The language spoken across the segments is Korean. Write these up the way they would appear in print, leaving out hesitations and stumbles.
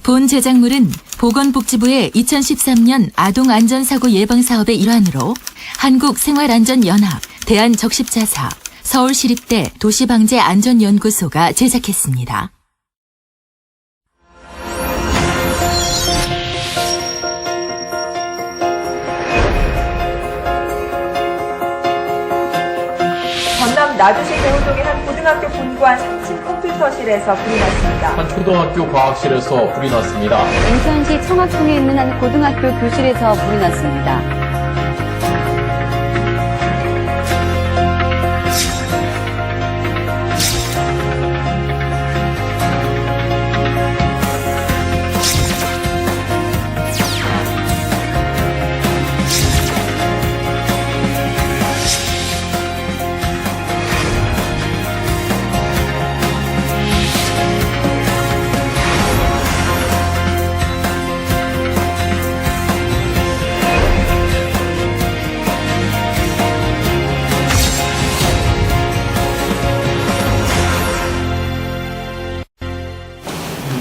본 제작물은 보건복지부의 2013년 아동안전사고 예방사업의 일환으로 한국생활안전연합, 대한적십자사, 서울시립대 도시방재안전연구소가 제작했습니다. 전남 나주시 대우동의 한 고등학교 본관 3층 컴퓨터실에서 불이 났습니다. 한 초등학교 과학실에서 불이 났습니다. 인천시 청학동에 있는 한 고등학교 교실에서 불이 났습니다.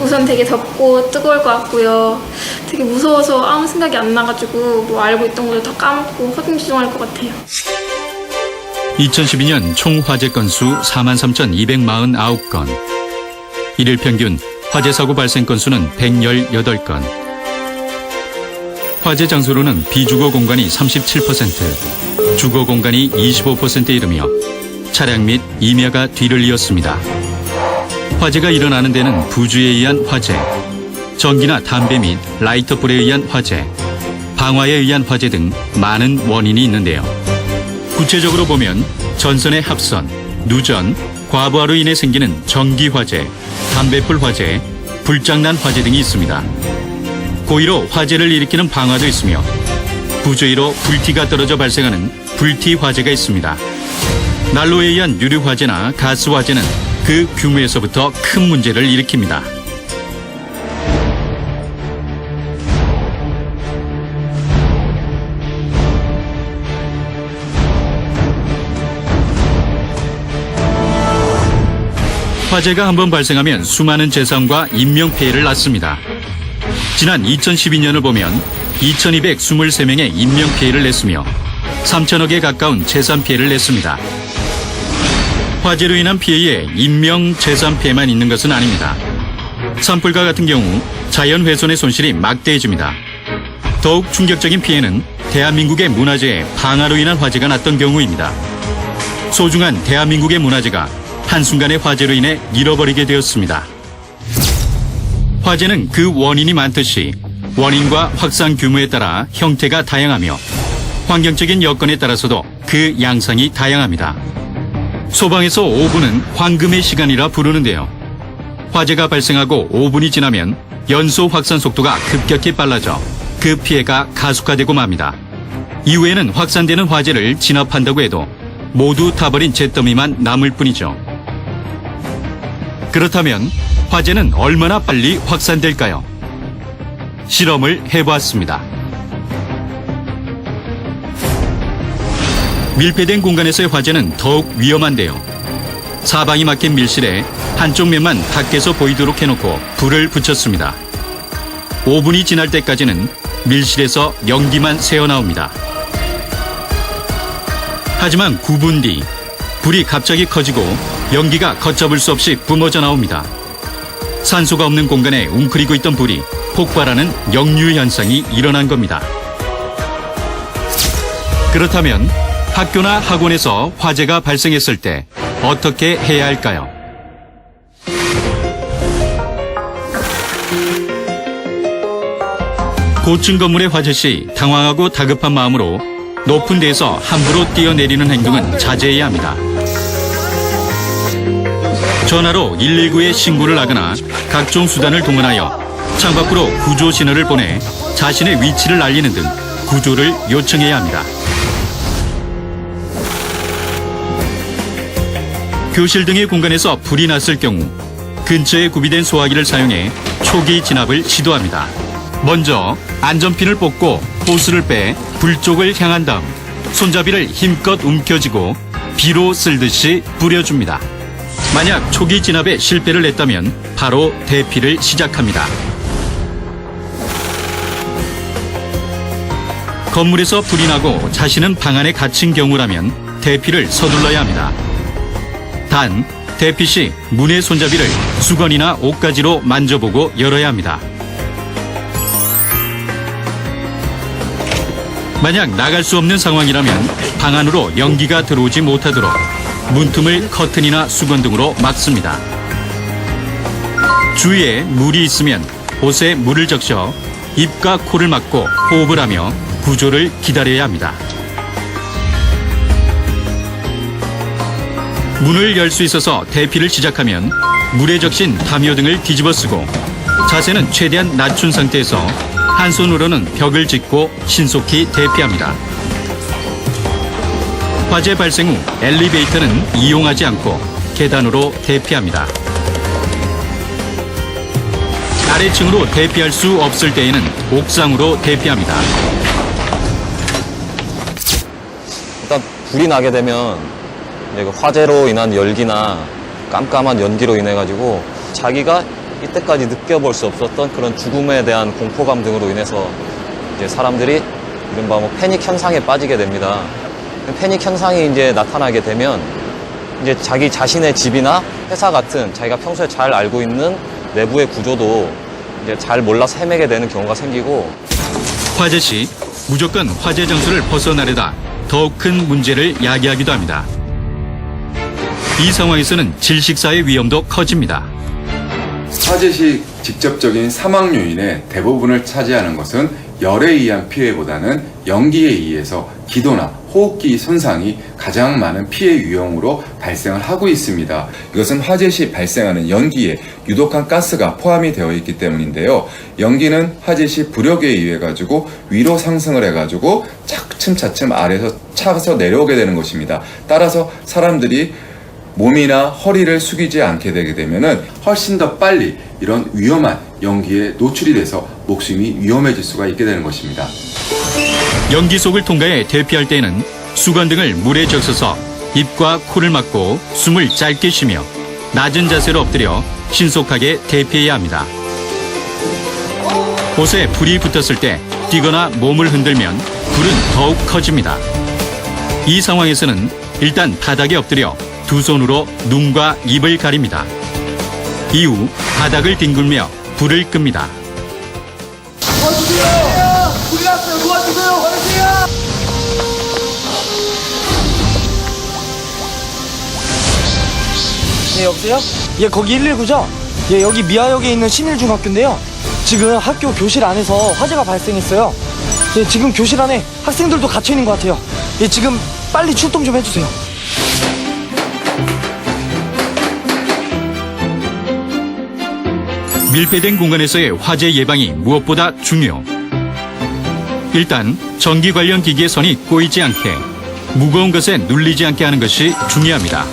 우선 되게 덥고 뜨거울 것 같고요. 되게 무서워서 아무 생각이 안 나가지고 뭐 알고 있던 것도 다 까먹고 허둥지둥할 것 같아요. 2012년 총 화재 건수 43,249건. 일일 평균 화재 사고 발생 건수는 118건. 화재 장소로는 비주거 공간이 37%, 주거 공간이 25%에 이르며 차량 및 임야가 뒤를 이었습니다. 화재가 일어나는 데는 부주에 의한 화재, 전기나 담배 및 라이터불에 의한 화재, 방화에 의한 화재 등 많은 원인이 있는데요. 구체적으로 보면 전선의 합선, 누전, 과부하로 인해 생기는 전기 화재, 담배불 화재, 불장난 화재 등이 있습니다. 고의로 화재를 일으키는 방화도 있으며 부주의로 불티가 떨어져 발생하는 불티 화재가 있습니다. 난로에 의한 유류 화재나 가스 화재는 그 규모에서부터 큰 문제를 일으킵니다. 화재가 한번 발생하면 수많은 재산과 인명피해를 낳습니다. 지난 2012년을 보면 2,223명의 인명피해를 냈으며 3천억에 가까운 재산피해를 냈습니다. 화재로 인한 피해에 인명, 재산 피해만 있는 것은 아닙니다. 산불과 같은 경우 자연훼손의 손실이 막대해집니다. 더욱 충격적인 피해는 대한민국의 문화재에 방화로 인한 화재가 났던 경우입니다. 소중한 대한민국의 문화재가 한순간의 화재로 인해 잃어버리게 되었습니다. 화재는 그 원인이 많듯이 원인과 확산 규모에 따라 형태가 다양하며 환경적인 여건에 따라서도 그 양상이 다양합니다. 소방에서 5분은 황금의 시간이라 부르는데요. 화재가 발생하고 5분이 지나면 연소 확산 속도가 급격히 빨라져 그 피해가 가속화되고 맙니다. 이후에는 확산되는 화재를 진압한다고 해도 모두 타버린 잿더미만 남을 뿐이죠. 그렇다면 화재는 얼마나 빨리 확산될까요? 실험을 해보았습니다. 밀폐된 공간에서의 화재는 더욱 위험한데요. 사방이 막힌 밀실에 한쪽 면만 밖에서 보이도록 해놓고 불을 붙였습니다. 5분이 지날 때까지는 밀실에서 연기만 새어나옵니다. 하지만 9분 뒤 불이 갑자기 커지고 연기가 걷잡을 수 없이 뿜어져 나옵니다. 산소가 없는 공간에 웅크리고 있던 불이 폭발하는 역류 현상이 일어난 겁니다. 그렇다면 학교나 학원에서 화재가 발생했을 때 어떻게 해야 할까요? 고층 건물의 화재 시 당황하고 다급한 마음으로 높은 데에서 함부로 뛰어내리는 행동은 자제해야 합니다. 전화로 119에 신고를 하거나 각종 수단을 동원하여 창밖으로 구조 신호를 보내 자신의 위치를 알리는 등 구조를 요청해야 합니다. 교실 등의 공간에서 불이 났을 경우 근처에 구비된 소화기를 사용해 초기 진압을 시도합니다. 먼저 안전핀을 뽑고 호스를 빼 불 쪽을 향한 다음 손잡이를 힘껏 움켜쥐고 비로 쓸듯이 뿌려줍니다. 만약 초기 진압에 실패를 냈다면 바로 대피를 시작합니다. 건물에서 불이 나고 자신은 방 안에 갇힌 경우라면 대피를 서둘러야 합니다. 단, 대피 시 문의 손잡이를 수건이나 옷가지로 만져보고 열어야 합니다. 만약 나갈 수 없는 상황이라면 방 안으로 연기가 들어오지 못하도록 문틈을 커튼이나 수건 등으로 막습니다. 주위에 물이 있으면 옷에 물을 적셔 입과 코를 막고 호흡을 하며 구조를 기다려야 합니다. 문을 열 수 있어서 대피를 시작하면 물에 적신 담요 등을 뒤집어 쓰고 자세는 최대한 낮춘 상태에서 한 손으로는 벽을 짚고 신속히 대피합니다. 화재 발생 후 엘리베이터는 이용하지 않고 계단으로 대피합니다. 아래층으로 대피할 수 없을 때에는 옥상으로 대피합니다. 일단 불이 나게 되면 이제 그 화재로 인한 열기나 깜깜한 연기로 인해 가지고 자기가 이때까지 느껴볼 수 없었던 그런 죽음에 대한 공포감 등으로 인해서 이제 사람들이 이른바 패닉 현상에 빠지게 됩니다. 패닉 현상이 이제 나타나게 되면 이제 자기 자신의 집이나 회사 같은 자기가 평소에 잘 알고 있는 내부의 구조도 이제 잘 몰라서 헤매게 되는 경우가 생기고 화재 시 무조건 화재 장소를 벗어나려다 더욱 큰 문제를 야기하기도 합니다. 이 상황에서는 질식사의 위험도 커집니다. 화재 시 직접적인 사망 요인의 대부분을 차지하는 것은 열에 의한 피해보다는 연기에 의해서 기도나 호흡기 손상이 가장 많은 피해 유형으로 발생을 하고 있습니다. 이것은 화재 시 발생하는 연기에 유독한 가스가 포함이 되어 있기 때문인데요. 연기는 화재 시 부력에 의해 가지고 위로 상승을 해가지고 차츰차츰 아래에서 차서 내려오게 되는 것입니다. 따라서 사람들이 몸이나 허리를 숙이지 않게 되게 되면은 훨씬 더 빨리 이런 위험한 연기에 노출이 돼서 목숨이 위험해질 수가 있게 되는 것입니다. 연기 속을 통과해 대피할 때는 수건 등을 물에 적셔서 입과 코를 막고 숨을 짧게 쉬며 낮은 자세로 엎드려 신속하게 대피해야 합니다. 옷에 불이 붙었을 때 뛰거나 몸을 흔들면 불은 더욱 커집니다. 이 상황에서는 일단 바닥에 엎드려 두 손으로 눈과 입을 가립니다. 이후 바닥을 뒹굴며 불을 끕니다. 도와주세요! 불이 났어요! 도와주세요! 도와주세요! 네, 여보세요? 예, 거기 119죠? 예, 여기 미아역에 있는 신일중학교인데요. 지금 학교 교실 안에서 화재가 발생했어요. 예, 지금 교실 안에 학생들도 갇혀 있는 것 같아요. 예, 지금 빨리 출동 좀 해주세요. 밀폐된 공간에서의 화재 예방이 무엇보다 중요. 일단 전기 관련 기기의 선이 꼬이지 않게 무거운 것에 눌리지 않게 하는 것이 중요합니다.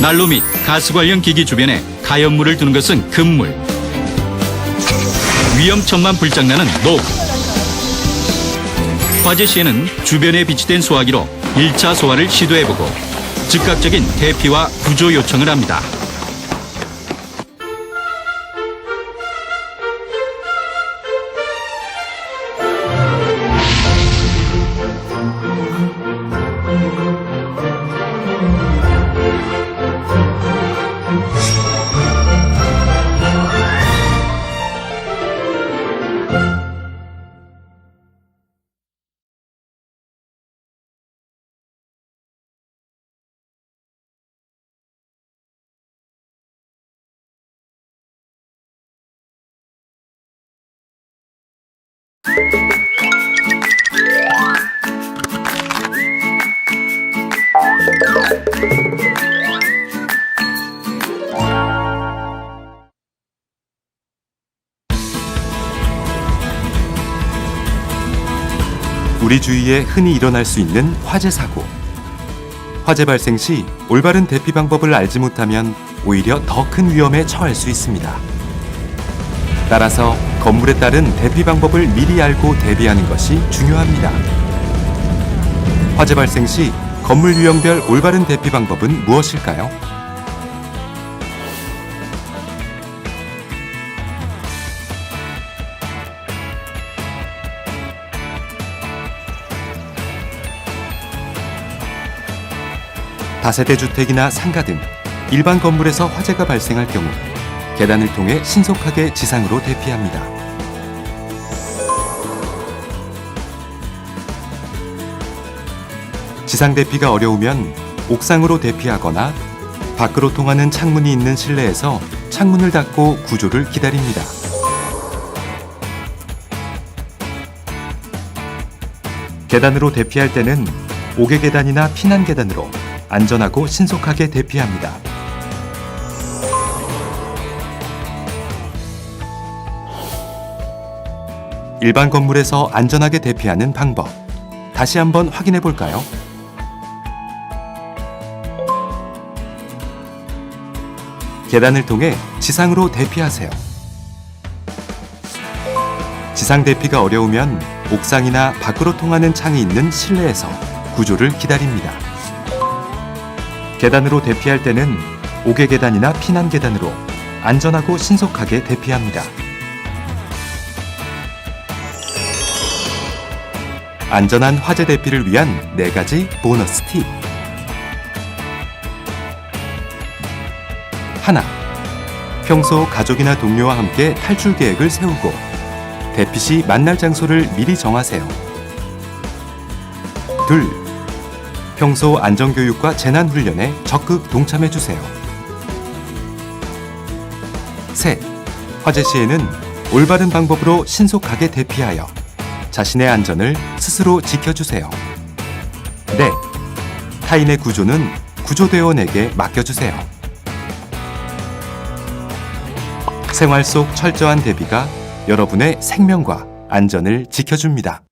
난로 및 가스 관련 기기 주변에 가연물을 두는 것은 금물. 위험천만 불장난은 노. 화재 시에는 주변에 비치된 소화기로 1차 소화를 시도해보고 즉각적인 대피와 구조 요청을 합니다. 우리 주위에 흔히 일어날 수 있는 화재 사고. 화재 발생 시 올바른 대피 방법을 알지 못하면 오히려 더 큰 위험에 처할 수 있습니다. 따라서 건물에 따른 대피 방법을 미리 알고 대비하는 것이 중요합니다. 화재 발생 시 건물 유형별 올바른 대피 방법은 무엇일까요? 다세대 주택이나 상가 등 일반 건물에서 화재가 발생할 경우 계단을 통해 신속하게 지상으로 대피합니다. 지상 대피가 어려우면 옥상으로 대피하거나 밖으로 통하는 창문이 있는 실내에서 창문을 닫고 구조를 기다립니다. 계단으로 대피할 때는 옥외 계단이나 피난 계단으로 안전하고 신속하게 대피합니다. 일반 건물에서 안전하게 대피하는 방법, 다시 한번 확인해 볼까요? 계단을 통해 지상으로 대피하세요. 지상 대피가 어려우면 옥상이나 밖으로 통하는 창이 있는 실내에서 구조를 기다립니다. 계단으로 대피할 때는 옥외 계단이나 피난 계단으로 안전하고 신속하게 대피합니다. 안전한 화재 대피를 위한 4가지 보너스 팁. 하나, 평소 가족이나 동료와 함께 탈출 계획을 세우고 대피 시 만날 장소를 미리 정하세요. 둘, 평소 안전교육과 재난훈련에 적극 동참해주세요. 셋, 화재 시에는 올바른 방법으로 신속하게 대피하여 자신의 안전을 스스로 지켜주세요. 넷, 타인의 구조는 구조대원에게 맡겨주세요. 생활 속 철저한 대비가 여러분의 생명과 안전을 지켜줍니다.